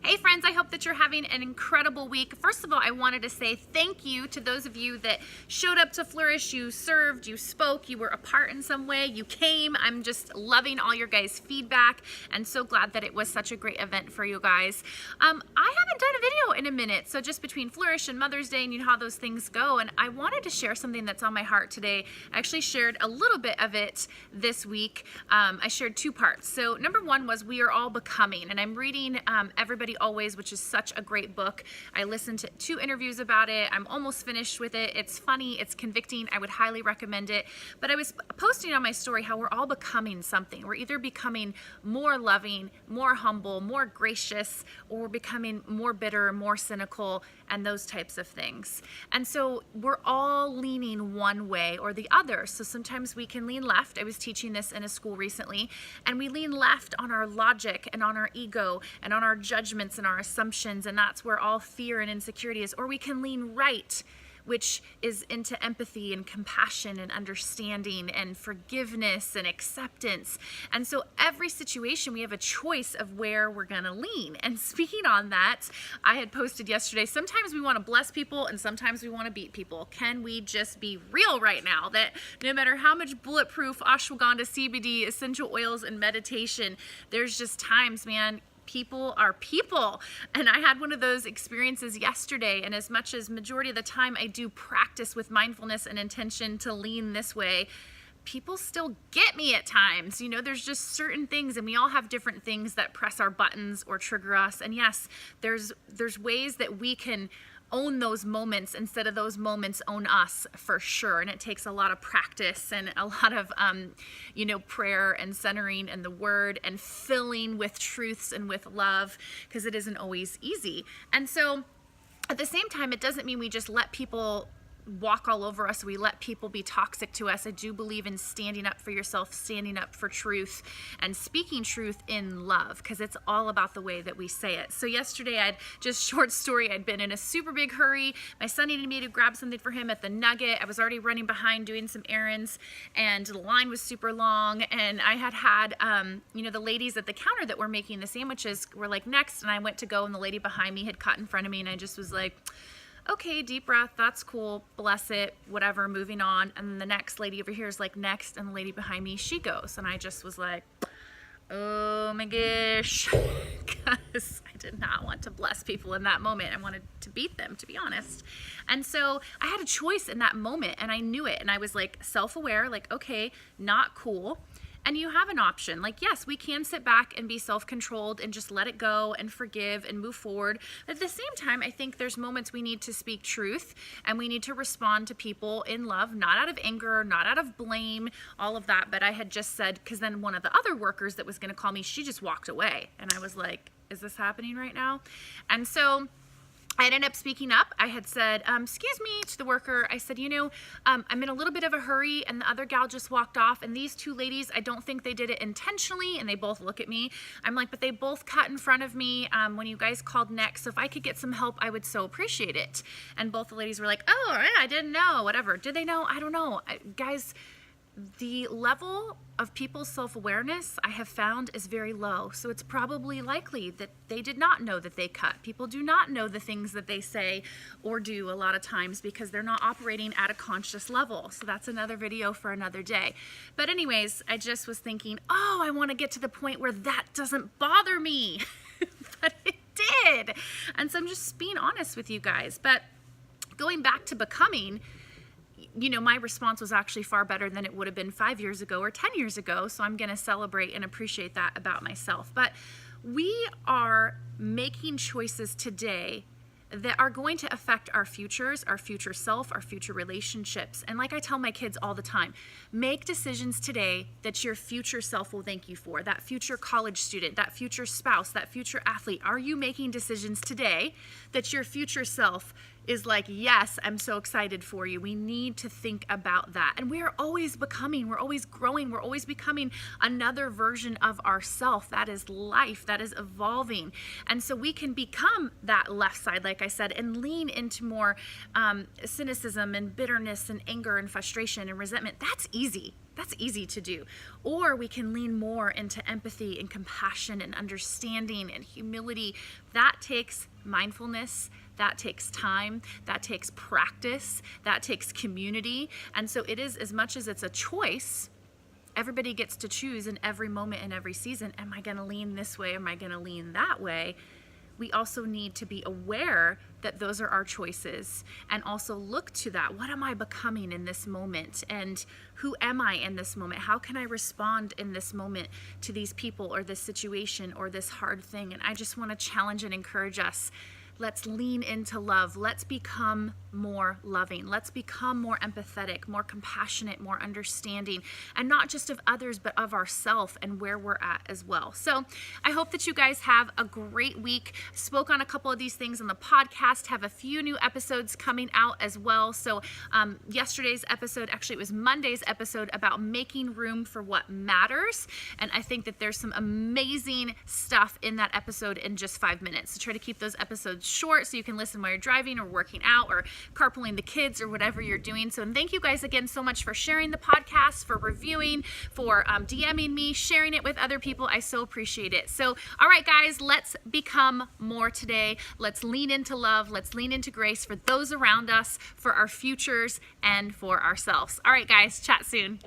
Hey friends, I hope that you're having an incredible week. First of all, I wanted to say thank you to those of you that showed up to Flourish. You served, you spoke, you were a part in some way, you came. I'm just loving all your guys' feedback and so glad that it was such a great event for you guys. I haven't done a video in a minute, so just between Flourish and Mother's Day and you know how those things go, and I wanted to share something that's on my heart today. I actually shared a little bit of it this week. I shared two parts. So number one was We Are All Becoming, and I'm reading Everybody Always, which is such a great book. I listened to 2 interviews about it. I'm almost finished with it. It's funny, it's convicting. I would highly recommend it. But I was posting on my story how we're all becoming something. We're either becoming more loving, more humble, more gracious, or we're becoming more bitter, more cynical, and those types of things. And so we're all leaning one way or the other. So sometimes we can lean left. I was teaching this in a school recently, and we lean left on our logic and on our ego and on our judgments and our assumptions, and that's where all fear and insecurity is. Or we can lean right, which is into empathy and compassion and understanding and forgiveness and acceptance. And so every situation we have a choice of where we're gonna lean. And speaking on that, I had posted yesterday, sometimes we wanna bless people and sometimes we wanna beat people. Can we just be real right now that no matter how much bulletproof ashwagandha, CBD, essential oils, and meditation, there's just times, man, people are people. And I had one of those experiences yesterday, and as much as majority of the time I do practice with mindfulness and intention to lean this way, people still get me at times. You know, there's just certain things, and we all have different things that press our buttons or trigger us. And yes, there's ways that we can own those moments instead of those moments own us, for sure. And it takes a lot of practice and a lot of you know, prayer and centering and the word and filling with truths and with love, because it isn't always easy. And so at the same time, it doesn't mean we just let people walk all over us. We let people be toxic to us. I do believe in standing up for yourself, standing up for truth, and speaking truth in love, because it's all about the way that we say it. So yesterday, short story, I'd been in a super big hurry. My son needed me to grab something for him at the Nugget. I was already running behind doing some errands, and the line was super long, and I had you know, the ladies at the counter that were making the sandwiches were like next, and I went to go, and the lady behind me had cut in front of me, and I just was like, okay, deep breath, that's cool, bless it, whatever, moving on. And then the next lady over here is like next, and the lady behind me, she goes. And I just was like, oh my gosh, because I did not want to bless people in that moment. I wanted to beat them, to be honest. And so I had a choice in that moment, and I knew it. And I was like self-aware, like, okay, not cool. And you have an option. Like, yes, we can sit back and be self-controlled and just let it go and forgive and move forward. But at the same time, I think there's moments we need to speak truth and we need to respond to people in love, not out of anger, not out of blame, all of that. But I had just said, because then one of the other workers that was going to call me, she just walked away. And I was like, is this happening right now? And so I ended up speaking up. I had said, excuse me, to the worker. I said, you know, I'm in a little bit of a hurry, and the other gal just walked off, and these 2 ladies, I don't think they did it intentionally, and they both look at me. I'm like, but they both cut in front of me when you guys called next, so if I could get some help, I would so appreciate it. And both the ladies were like, oh, yeah, I didn't know, whatever. Did they know? I don't know. Guys, the level of people's self-awareness I have found is very low. So it's probably likely that they did not know that they cut. People do not know the things that they say or do a lot of times because they're not operating at a conscious level. So that's another video for another day. But anyways, I just was thinking, oh, I want to get to the point where that doesn't bother me. But it did. And so I'm just being honest with you guys. But going back to becoming, you know, my response was actually far better than it would have been 5 years ago or 10 years ago. So I'm going to celebrate and appreciate that about myself. But we are making choices today that are going to affect our futures, our future self, our future relationships. And like I tell my kids all the time, make decisions today that your future self will thank you for. That future college student, that future spouse, that future athlete. Are you making decisions today that your future self is like, yes, I'm so excited for you. We need to think about that. And we are always becoming, we're always growing, we're always becoming another version of ourself. That is life, that is evolving. And so we can become that left side, like I said, and lean into more cynicism and bitterness and anger and frustration and resentment. That's easy. That's easy to do. Or we can lean more into empathy and compassion and understanding and humility. That takes mindfulness, that takes time, that takes practice, that takes community. And so it is, as much as it's a choice, everybody gets to choose in every moment in every season. Am I going to lean this way? Am I going to lean that way? We also need to be aware that those are our choices and also look to that. What am I becoming in this moment? And who am I in this moment? How can I respond in this moment to these people or this situation or this hard thing? And I just want to challenge and encourage us. Let's lean into love. Let's become more loving. Let's become more empathetic, more compassionate, more understanding, and not just of others, but of ourselves and where we're at as well. So I hope that you guys have a great week. Spoke on a couple of these things on the podcast, have a few new episodes coming out as well. So yesterday's episode, actually it was Monday's episode, about making room for what matters. And I think that there's some amazing stuff in that episode in just 5 minutes. So try to keep those episodes short so you can listen while you're driving or working out or carpooling the kids or whatever you're doing. So, and thank you guys again so much for sharing the podcast, for reviewing, for DMing me, sharing it with other people. I so appreciate it. So, all right, guys, let's become more today. Let's lean into love. Let's lean into grace for those around us, for our futures, and for ourselves. All right, guys, chat soon.